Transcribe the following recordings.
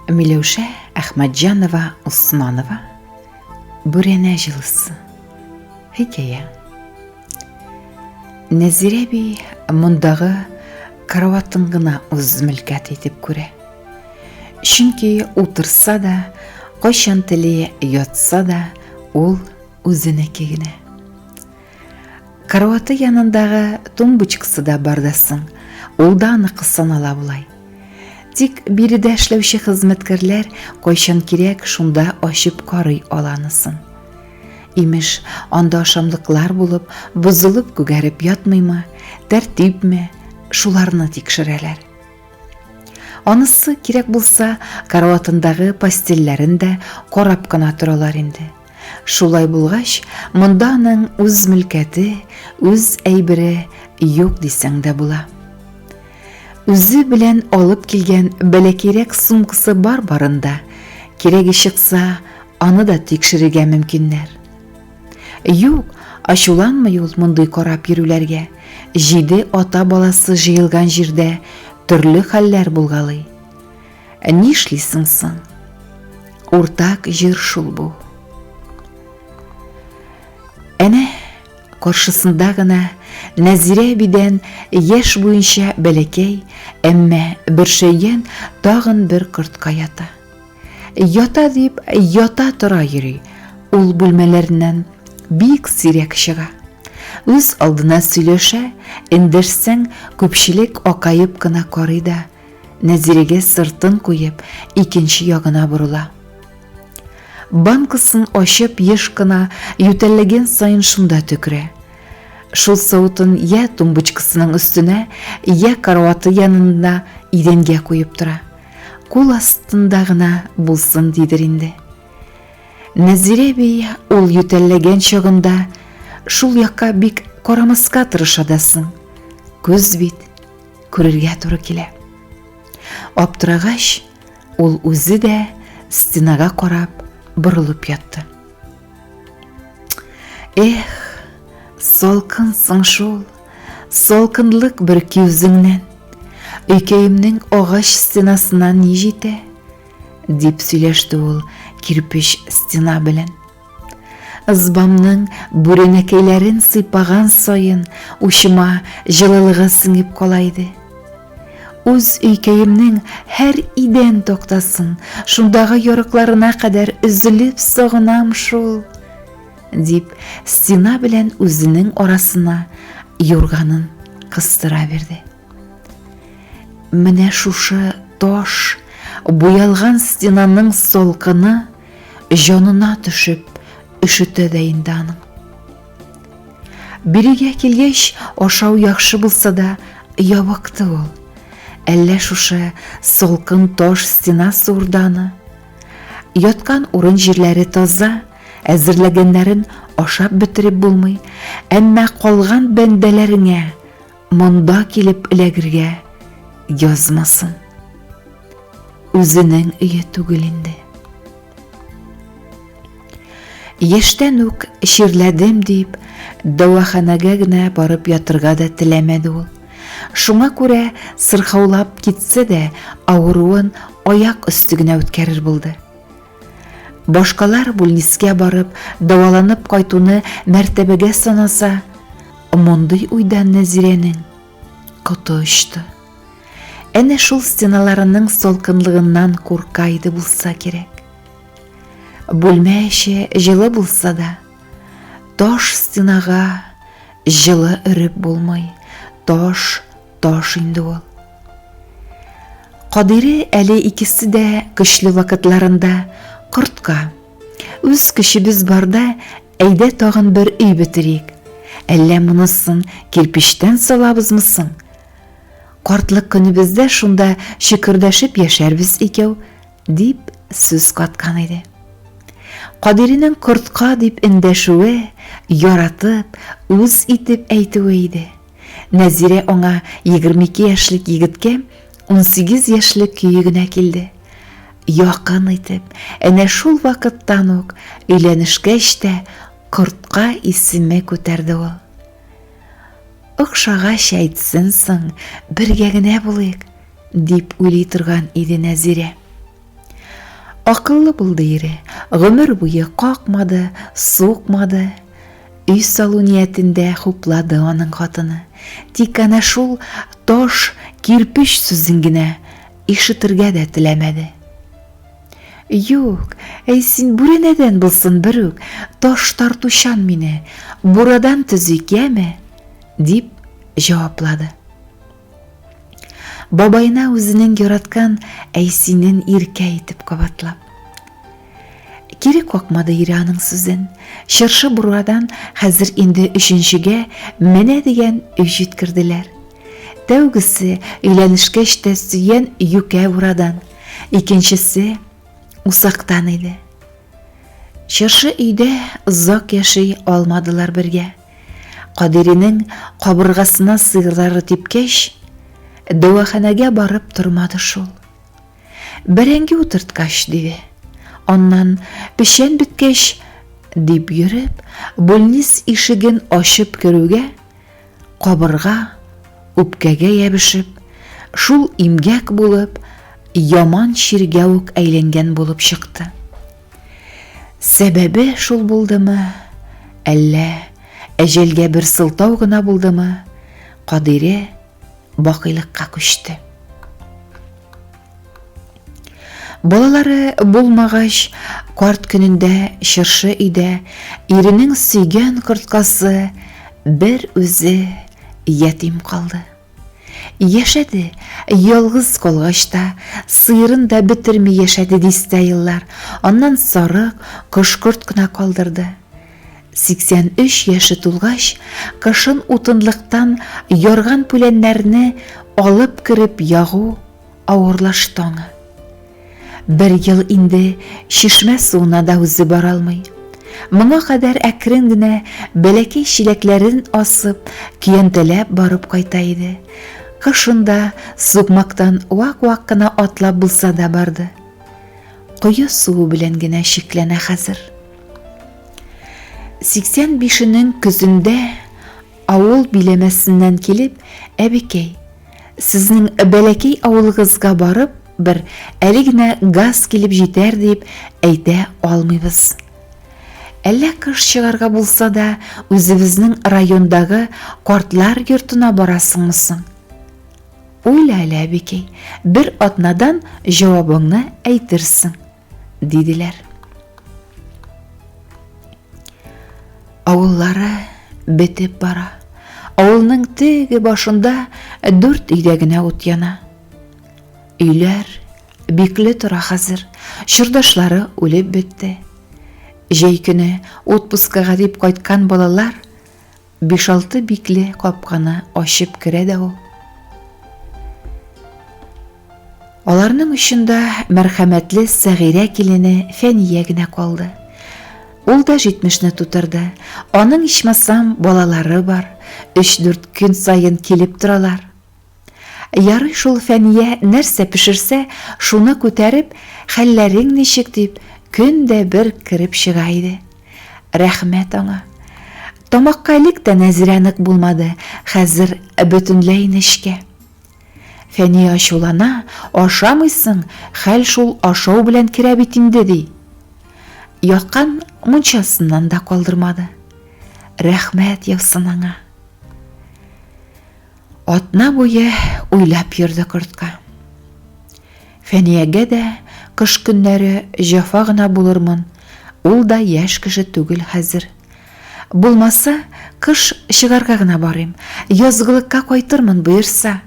Миләүшә Әхмәтҗанова Усманова Бүрәнә җылысы. Хикәя. Нәзирә би мондағы караватын гына үз мөлкәт итеп күрә. Чөнки утырса да, кайчан теле ятса да, ул үзенеке генә. Караваты янындагы тумбочкасы да бардасын, ул да аныкы санала булай. Тик биредә эшләүче хезмәткәрләр кайчан кирәк шунда ачып карый аланысын. Имеш, анда ашамлыклар булып, бозылып күгәреп ятмыймы, тәртипме, шуларны тикшерәләр. Анысы кирәк булса, караватындагы пастельләрен дә карап кына торалар инде. Шулай булгач, монда аның үз мөлкәте, үз әйбере юк дисәң дә була. Үзе белән алып килгән бәләкирәк сумкасы бар-барында, кирәге чыкса, аны да тикшерергә мөмкиннәр. Юк, ачуланмый ул мондый карап йөрүләргә. 7 ата баласы җыелган җирдә төрле хәлләр булгалый. Нишлисең соң? Уртак җир шул бу. Әнә каршысында гына Нәзирә бидән яшь буенча бәләкәй, әммә бөршәйгән тагын бер кортка ята. Ята дип, ята тора йөри. Ул бүлмәләреннән бик сирәк чыга. Үз алдына сөйләшә, эндәшсәң, күпчелек акаеп кына карый да, Нәзирәгә сыртын куеп, икенче ягына борыла. Банкасын ачып еш кына ютәлләгән сайын шунда төкерә. Шул савытын я тумбочкасының өстенә, я караваты янында идәнгә куеп тора. Кул астында гына булсын дидер инде. Нәзирә би ул ютәлләгән чагында шул якка бик карамаска тырыша дасын. Күз бит, күрергә туры килә. Аптырагач, ул үзе дә стенага карап борылып ятты. Эх, салкынсың шул, салкынлык бер күзеңнән, өйкәемнең агач стенасына ни җитә, дип сөйләште ул кирпич стена белән. Ызбамның бүрәнәкәйләрен сыйпаган сайын учыма җылылыгы сеңеп кала иде. Үз өйкәемнең һәр идән токтасын, шундагы ярыкларына кадәр өзелеп сагынам шул, дип стена белән үзенең арасына юрганын кыстыра бирде. Менә шушы таш, буялган стенаның салкыны җанына төшеп өшетә дә инде аның. Бирегә килгәч, ашау яхшы булса да, ябыкты ул. Әллә шушы салкын таш стенасы урданы. Яткан урын җирләре таза, әзерләгәннәрен ашап бетереп булмый, әммә калган бәндәләреңә монда килеп эләгергә язмасын. Үзенең өе түгел инде. Яшьтән үк чирләдем дип, дәваханәгә генә барып ятырга да теләмәде ул. Шуңа күрә сырхаулап китсә дә, авыруын аяк өсте генә үткәрер булды. Башкалар бүлнискә барып, даваланып кайтуны мәртәбәгә санаса, мондый уйдан Нәзирәнең коты очты. Әнә шул стеналарының салкынлыгыннан курка иде булса кирәк. Бүлмә эче җылы булса да, таш стенага җылы өреп булмый. Таш инде ул. Кадире әле икесе дә көчле вакытларында кортка. Үз көчебез барда, әйдә тагын бер өй битерик. Әллә монысын кирпичтән салабызмы соң? Картлык көнебездә шунда шикердәшеп яшәрбез икәү, дип сүз каткан иде. Кадиренең кортка дип эндәшүе, яратып, үз итеп әйтүе иде. Нәзирә аңа 22 яшьлек егеткә 18 яшьлек көе генә килде. Якын итеп, әнә шул вакыттан ук өйләнешкәч тә кортка исеме күтәрде ул. Охшагач әйтсен соң, бергә генә булыйк, дип уйлый торган иде Нәзирә. Акыллы булды ире, гомер буе какмады, сукмады. Үй салу ниятендә хуплады аның хатыны. Тик әнә шул таш, кирпич сүзен генә ишетергә дә теләмәде. Юк, син бүрәнәдән булсын берүк, таш тартучан мине, бурадан төзик яме? Дип җаваплады. Бабайына үзенең яраткан әйсинен иркә итеп кабатлап. Кире какмады ире аның сүзен. Шыршы бурадан хәзер инде өченчегә менә дигән өй җиткерделәр. Тәүгесе өйләнешкәч тә сөйгән юкә бурадан, икенчесе усактан иде. Шыршы өйдә озак яши алмадылар бергә. Кадиренең кабыргасына сыйрлары типкәч, дәваханәгә барып тормады шул. Бәрәңге утырткач диде. Аннан пешән биткәч дип йөреп, больниц ишеген ачып керүгә, кабырга үпкәгә ябышып, шул имгәк булып, яман чиргә үк әйләнгән булып чыкты. Сәбәбе шул булдымы, әллә әҗәлгә бер сылтау гына булдымы, Кадире бакыйлыкка күчте. Балалары булмагач, карт көнендә Шыршы өйдә иренең сөйгән корткасы бер үзе ятим калды. Яшәде, ялгыз калгач та, сыйрын да битерми яшәде дистә еллар. Аннан сарык, кош-корт кына калдырды. 83 яшы тулгач, кышын утынлыктан ярган пүләннәрне алып кереп ягу авырлашты аңа. Бер ел инде шишмә суына да үзе бара алмый. Моңа кадәр әкрен генә бәләкәй чиләкләрен асып, көянтәләп барып кайта иде. Кышында сукмактан вак-вак кына атлап булса да барды. Кое суы белән генә шикләнә хәзер. 85-нең көзендә авыл биләмәсеннән килеп, әбикәй, сезнең бәләкәй авылыгызга барып, бер әле генә газ килеп җитәр дип әйтә алмыйбыз. Әллә кыш чыгарга булса да, үзебезнең райондагы картлар йортына барасыңмы соң? Уйла әле, әбикәй, бер атнадан җавабыңны әйтерсең, диделәр. Авыллары бетеп бара. Авылның теге башында 4 өйдә генә ут яна. Өйләр бикле тора хәзер, чурдашлары үлеп бетте. Җәй көне отпускага дип кайткан балалар 5-6 бикле капканы ачып керә дә ул. Аларның очында мәрхәмәтле Сәгыйрә килене Фәния генә калды. Ул да 70-не тутырды. Аның ичмасам балалары бар, 3-4 көн сайын килеп торалар. Ярый шул Фәния нәрсә пешерсә, шуны күтәреп, хәлләрең ничек дип, көн дә бер кирип чыга иде. Рәхмәт аңа. Тамакка элек тә Нәзирәнек булмады, хәзер бөтенләй нечкә. Фәния ачулана, ашамыйсың, хәл шул ашау белән керә бит инде ди. Яккан мунчасыннан да калдырмады. Рәхмәт яусын аңа. Атна буе уйлап йөрде кортка. Фәниягә дә кыш көннәре җафа гына булырмын, ул да яшь кеше түгел хәзер. Булмаса, кыш чыгарга гына барыйм, язгылыкка кайтырмын буйырса.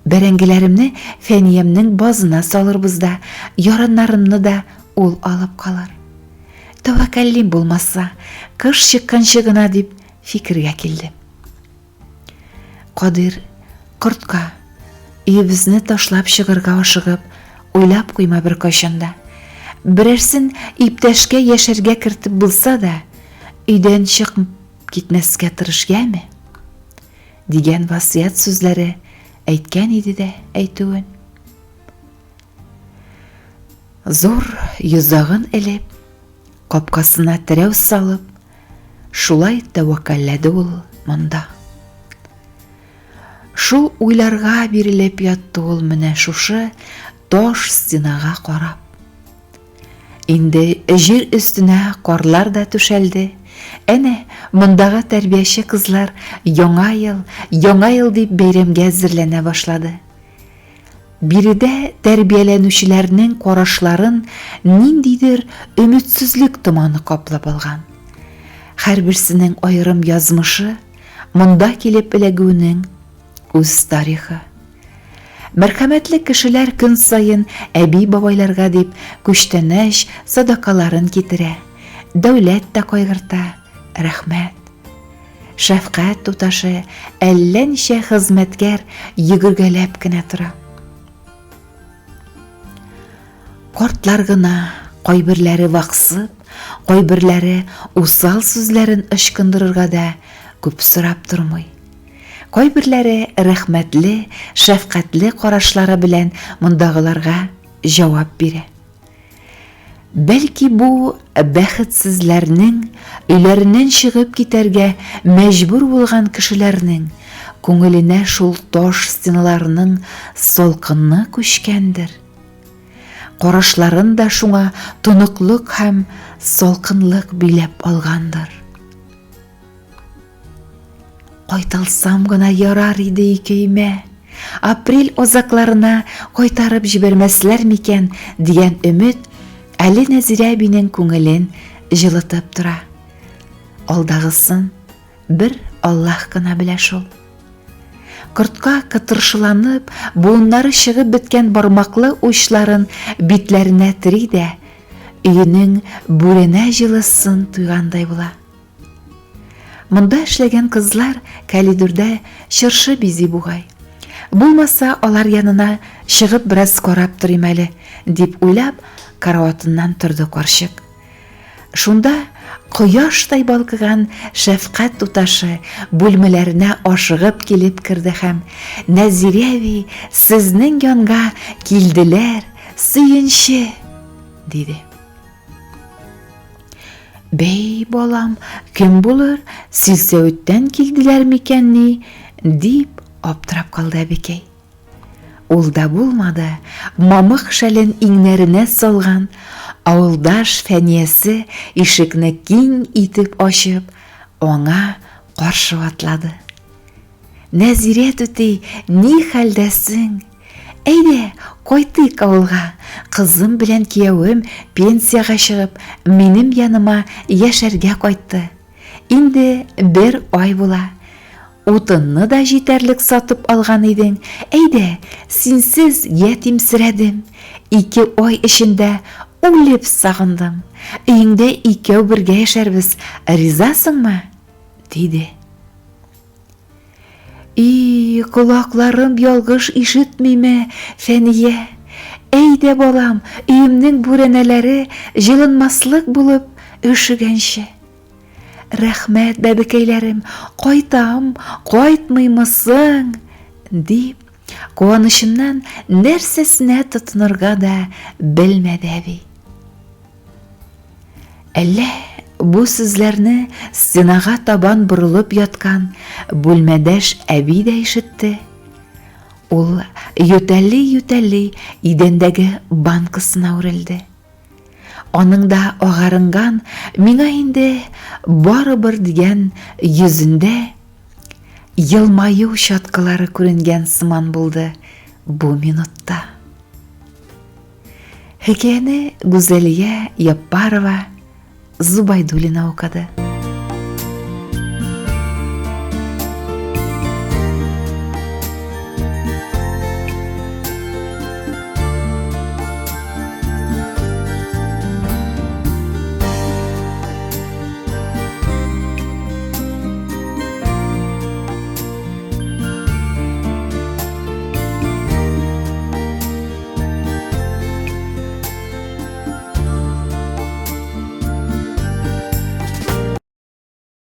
Бәрәңгеләремне Фәниямнең базына салырбыз да, яраннарымны да ул алып калыр. Тәвәккәллим булмаса, кыш чыкканчы гына дип фикергә килде. Кадир, кортка, өебезне ташлап чыгарга ашыгып, уйлап куйма бер кайчанда. Берәрсен иптәшкә яшәргә кертеп булса да, өйдән чыгып китмәскә тырышгәме? Дигән васыят сүзләре әйткән иде дә әйтүен. Зур йозагын элеп, капкасына терәү салып, шулай тәвәккәлләде ул монда. Шул уйларга бирелеп ятты ул менә шушы таш стенага карап. Инде жер өстенә карлар да түшәлде. Әнә мондагы тәрбияче кызлар яңа ел дип бәйрәмгә әзерләнә башлады. Биредә тәрбияләнүчеләрнең карашларын ниндидер өметсезлек томаны каплап алган. Һәрберсенең аерым язмышы, монда килеп эләгүнең үз тарихы. Мәрхәмәтле кешеләр көн сайын әби-бабайларга дип күчтәнәч садакаларын китерә. Дәүләт тә кайгырта. Рәхмәт. Шәфкать туташы әллә ничә хезмәткәр йөгергәләп кенә тора. Картлар гына, кайберләре ваксып, кайберләре усал сүзләрен ычкындырырга да күп сорап тормый. Кайберләре рәхмәтле, шәфкатьле карашлары белән мондагыларга җавап бирә. Бәлки бу бәхетсезләрнең, өйләреннән чыгып китәргә мәҗбүр булган кешеләрнең күңеленә шул таш стеналарының салкынны күчкәндер. Карашларын да шуңа тоныклык һәм салкынлык биләп алгандыр. Кайталсам гына ярар иде икәймә. Апрель озакларына кайтарып җибәрмәсләр микән дигән өмет әле Нәзирә әбинең күңелен җылытып тора. Алдагысын бер Аллаһ кына белә шул. Кортка кытыршыланып, буыннары чыгып беткән бармаклы учларын битләренә тери дә, өйнең бүренә җылысын туйгандай була. Монда эшләгән кызлар калидорда чыршы бизи бугай. Булмаса алар янына чыгып бераз карап торыйм әле, дип уйлап, караватыннан торды карчык. Шунда кояштай балкыган шәфкать туташы бүлмәләренә ашыгып килеп керде һәм: "Нәзирә әби, сезнең янга килделәр, сөенче", диде. "Бәй, балам, кем булыр? Силсәүиттән килделәр микәнни?" дип аптырап калды әбекәй. Ул да булмады, мамык шәлен иңнәренә салган авылдаш Фәниясе ишекне киң итеп ачып, аңа каршы атлады. "Нәзирә түти, ни хәлдәсең? Әйдә, кайтыйк авылга. Кызым белән киявем пенсияга чыгып, минем яныма яшәргә кайтты. Инде бер ай була. Утынны да җитәрлек сатып алган идең. Әйдә, синсез ятимсерәдем. 2 ай эчендә үлеп сагындым. Өеңдә икәү бергә яшәрбез, ризасыңмы?" диде. "И, колакларым ялгыш ишетмиме, Фәния? Әйдә, балам, өемнең бүрәнәләре җылынмаслык булып өшегәнче. Рәхмәт, бәбекәйләрем, кайтам, кайтмыймысың?" дип, куанычыннан нәрсәсенә тотынырга да белмәде әби. Әллә бу сүзләрне стенага табан борылып яткан бүлмәдәш әби дә ишетте. Ул ютәлли идәндәге банкасына үрелде. Аның да агарынган, миңа инде барыбер дигән йөзендә елмаю чаткалары күренгән сыман булды бу минутта. Хикәяне Гүзәлия Яппарова, Зубайдуллина укыды.